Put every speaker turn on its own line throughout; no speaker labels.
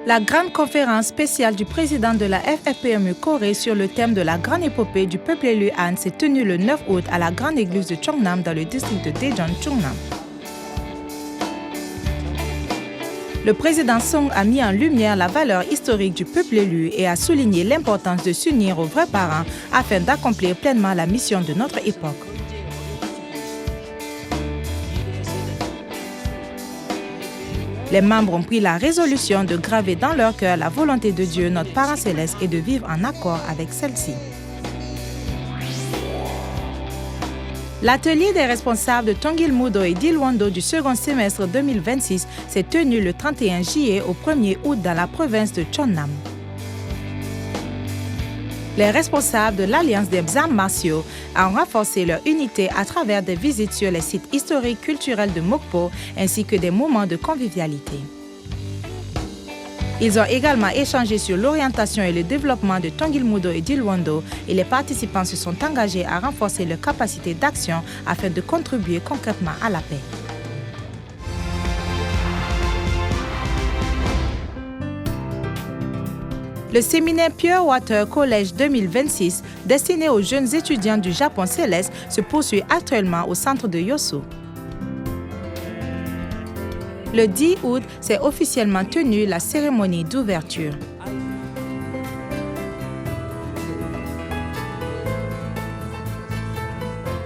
La grande conférence spéciale du président de la FFPME Corée sur le thème de la grande épopée du peuple élu Han s'est tenue le 9 août à la grande église de Cheongnam dans le district de Daejeon, Cheongnam. Le président Song a mis en lumière la valeur historique du peuple élu et a souligné l'importance de s'unir aux vrais parents afin d'accomplir pleinement la mission de notre époque. Les membres ont pris la résolution de graver dans leur cœur la volonté de Dieu, notre Parent céleste, et de vivre en accord avec celle-ci. L'atelier des responsables de Tongil-mudo et d'Ilwon-do du second semestre 2026 s'est tenu le 31 juillet au 1er août dans la province de Cheonnam. Les responsables de l'Alliance des arts martiaux ont renforcé leur unité à travers des visites sur les sites historiques culturels de Mokpo ainsi que des moments de convivialité. Ils ont également échangé sur l'orientation et le développement de Tongil-mudo et d'Ilwon-do et les participants se sont engagés à renforcer leurs capacités d'action afin de contribuer concrètement à la paix. Le séminaire Pure Water College 2026, destiné aux jeunes étudiants du Japon céleste, se poursuit actuellement au centre de Yosu. Le 10 août s'est officiellement tenue la cérémonie d'ouverture.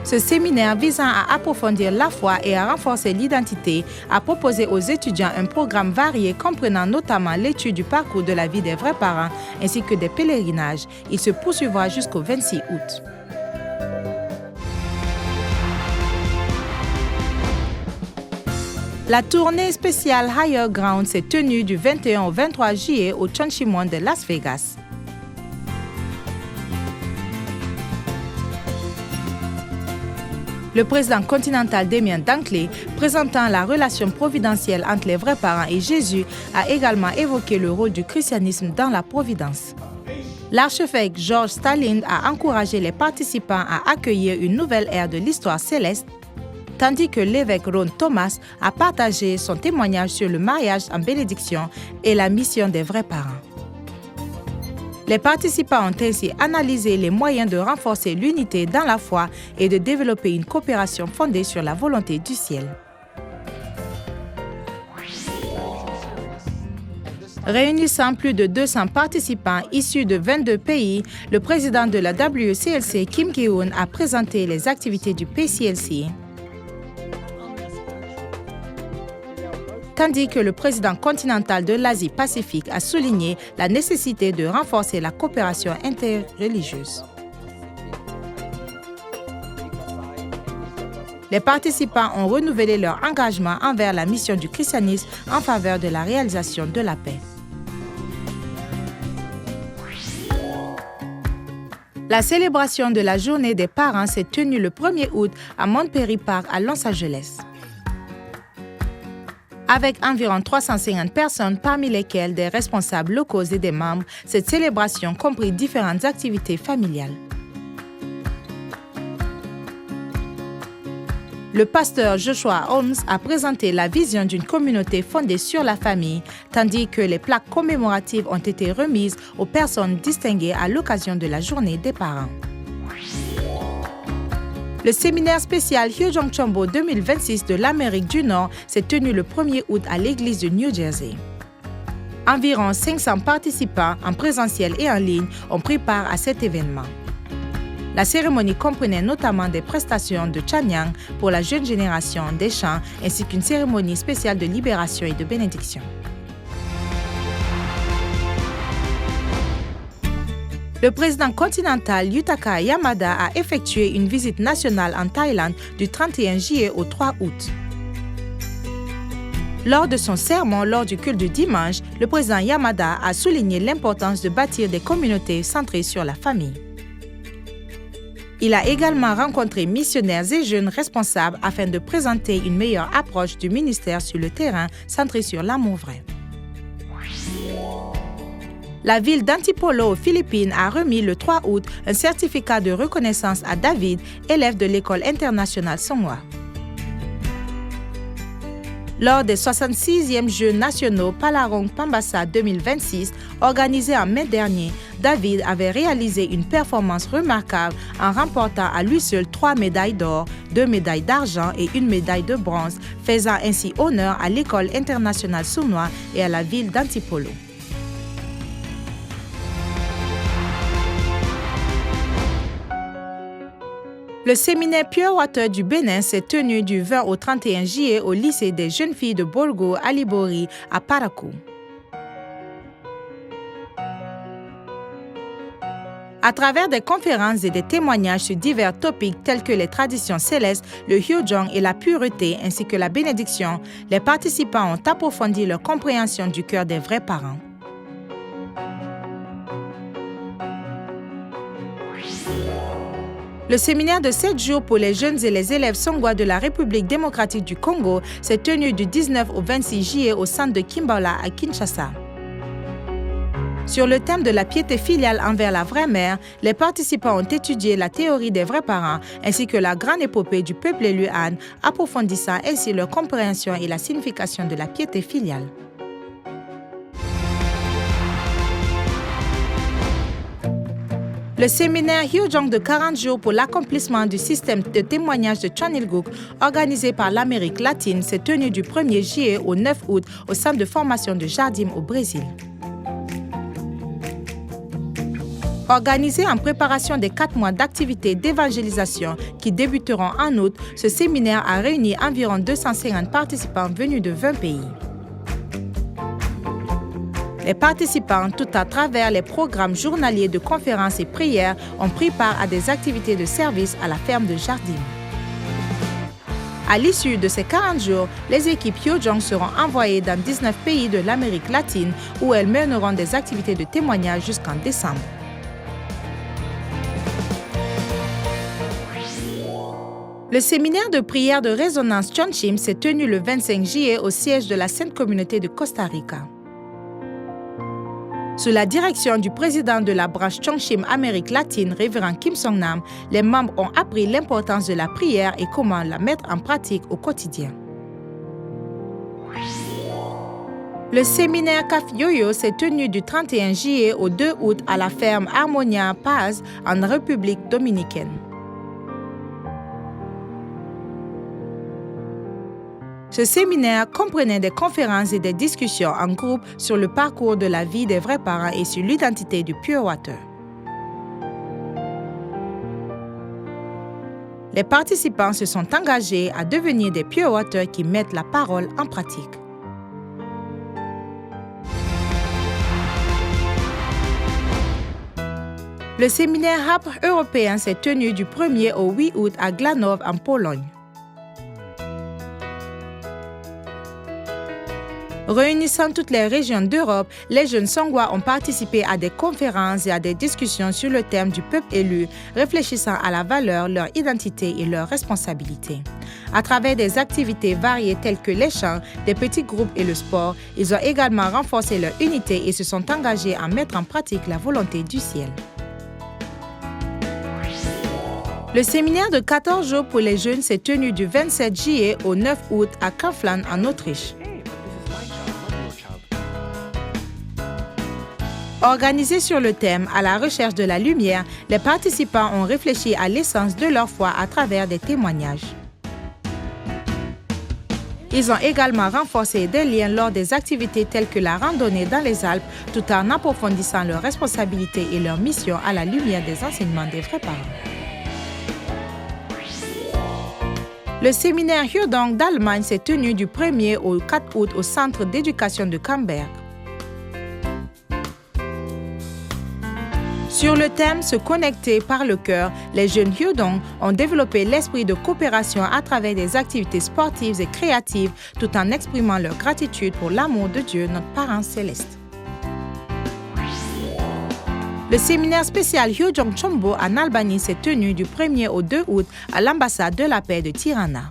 Ce séminaire visant à approfondir la foi et à renforcer l'identité a proposé aux étudiants un programme varié comprenant notamment l'étude du parcours de la vie des vrais parents ainsi que des pèlerinages. Il se poursuivra jusqu'au 26 août. La tournée spéciale Higher Ground s'est tenue du 21 au 23 juillet au Chonchimon de Las Vegas. Le président continental Damien Dankley, présentant la relation providentielle entre les vrais parents et Jésus, a également évoqué le rôle du christianisme dans la providence. L'archevêque George Stalin a encouragé les participants à accueillir une nouvelle ère de l'histoire céleste, tandis que l'évêque Ron Thomas a partagé son témoignage sur le mariage en bénédiction et la mission des vrais parents. Les participants ont ainsi analysé les moyens de renforcer l'unité dans la foi et de développer une coopération fondée sur la volonté du ciel. Réunissant plus de 200 participants issus de 22 pays, le président de la WCLC, Kim Ki-hoon, a présenté les activités du PCLC. Tandis que le président continental de l'Asie-Pacifique a souligné la nécessité de renforcer la coopération interreligieuse. Les participants ont renouvelé leur engagement envers la mission du christianisme en faveur de la réalisation de la paix. La célébration de la Journée des parents s'est tenue le 1er août à Montperry Park à Los Angeles. Avec environ 350 personnes, parmi lesquelles des responsables locaux et des membres, cette célébration comprit différentes activités familiales. Le pasteur Joshua Holmes a présenté la vision d'une communauté fondée sur la famille, tandis que les plaques commémoratives ont été remises aux personnes distinguées à l'occasion de la Journée des parents. Le séminaire spécial Hyojong Chombo 2026 de l'Amérique du Nord s'est tenu le 1er août à l'église de New Jersey. Environ 500 participants en présentiel et en ligne ont pris part à cet événement. La cérémonie comprenait notamment des prestations de Chanyang pour la jeune génération des chants ainsi qu'une cérémonie spéciale de libération et de bénédiction. Le président continental Yutaka Yamada a effectué une visite nationale en Thaïlande du 31 juillet au 3 août. Lors de son sermon lors du culte du dimanche, le président Yamada a souligné l'importance de bâtir des communautés centrées sur la famille. Il a également rencontré missionnaires et jeunes responsables afin de présenter une meilleure approche du ministère sur le terrain centrée sur l'amour vrai. La ville d'Antipolo aux Philippines a remis le 3 août un certificat de reconnaissance à David, élève de l'école internationale Songhua. Lors des 66e Jeux nationaux Palarong Pambassa 2026, organisés en mai dernier, David avait réalisé une performance remarquable en remportant à lui seul 3 médailles d'or, 2 médailles d'argent et 1 médaille de bronze, faisant ainsi honneur à l'école internationale sournoise et à la ville d'Antipolo. Le séminaire Pure Water du Bénin s'est tenu du 20 au 31 juillet au lycée des jeunes filles de Borgo Alibori à Parakou. À travers des conférences et des témoignages sur divers topics tels que les traditions célestes, le Hyojong et la pureté ainsi que la bénédiction, les participants ont approfondi leur compréhension du cœur des vrais parents. Le séminaire de 7 jours pour les jeunes et les élèves songwa de la République démocratique du Congo s'est tenu du 19 au 26 juillet au centre de Kimbala à Kinshasa. Sur le thème de la piété filiale envers la vraie mère, les participants ont étudié la théorie des vrais parents ainsi que la grande épopée du peuple élu Han, approfondissant ainsi leur compréhension et la signification de la piété filiale. Le séminaire Hyojong de 40 jours pour l'accomplissement du système de témoignage de Chonilguk, organisé par l'Amérique latine, s'est tenu du 1er juillet au 9 août au centre de formation de Jardim au Brésil. Organisé en préparation des 4 mois d'activités d'évangélisation qui débuteront en août, ce séminaire a réuni environ 250 participants venus de 20 pays. Les participants, tout à travers les programmes journaliers de conférences et prières, ont pris part à des activités de service à la ferme de Jardim. À l'issue de ces 40 jours, les équipes Hyojong seront envoyées dans 19 pays de l'Amérique latine où elles mèneront des activités de témoignage jusqu'en décembre. Le séminaire de prière de résonance Chonchim s'est tenu le 25 juillet au siège de la Sainte Communauté de Costa Rica. Sous la direction du président de la branche Chongshim Amérique latine, révérend Kim Song-nam, les membres ont appris l'importance de la prière et comment la mettre en pratique au quotidien. Le séminaire Kaf Yoyo s'est tenu du 31 juillet au 2 août à la ferme Harmonia Paz en République dominicaine. Ce séminaire comprenait des conférences et des discussions en groupe sur le parcours de la vie des vrais parents et sur l'identité du Pure Water. Les participants se sont engagés à devenir des Pure Water qui mettent la parole en pratique. Le séminaire HAPR européen s'est tenu du 1er au 8 août à Glanów en Pologne. Réunissant toutes les régions d'Europe, les jeunes Songwa ont participé à des conférences et à des discussions sur le thème du peuple élu, réfléchissant à la valeur, leur identité et leurs responsabilités. À travers des activités variées telles que les chants, des petits groupes et le sport, ils ont également renforcé leur unité et se sont engagés à mettre en pratique la volonté du ciel. Le séminaire de 14 jours pour les jeunes s'est tenu du 27 juillet au 9 août à Kaufland en Autriche. Organisés sur le thème « À la recherche de la lumière », les participants ont réfléchi à l'essence de leur foi à travers des témoignages. Ils ont également renforcé des liens lors des activités telles que la randonnée dans les Alpes, tout en approfondissant leurs responsabilités et leur mission à la lumière des enseignements des vrais parents. Le séminaire Hyodong d'Allemagne s'est tenu du 1er au 4 août au centre d'éducation de Camberg. Sur le thème « Se connecter par le cœur », les jeunes Hyodong ont développé l'esprit de coopération à travers des activités sportives et créatives tout en exprimant leur gratitude pour l'amour de Dieu, notre parent céleste. Le séminaire spécial Hyojong Chombo en Albanie s'est tenu du 1er au 2 août à l'ambassade de la paix de Tirana.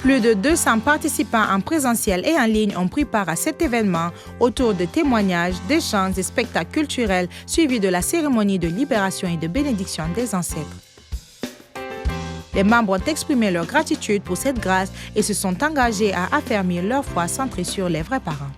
Plus de 200 participants en présentiel et en ligne ont pris part à cet événement autour de témoignages, d'échanges et spectacles culturels suivis de la cérémonie de libération et de bénédiction des ancêtres. Les membres ont exprimé leur gratitude pour cette grâce et se sont engagés à affermir leur foi centrée sur les vrais parents.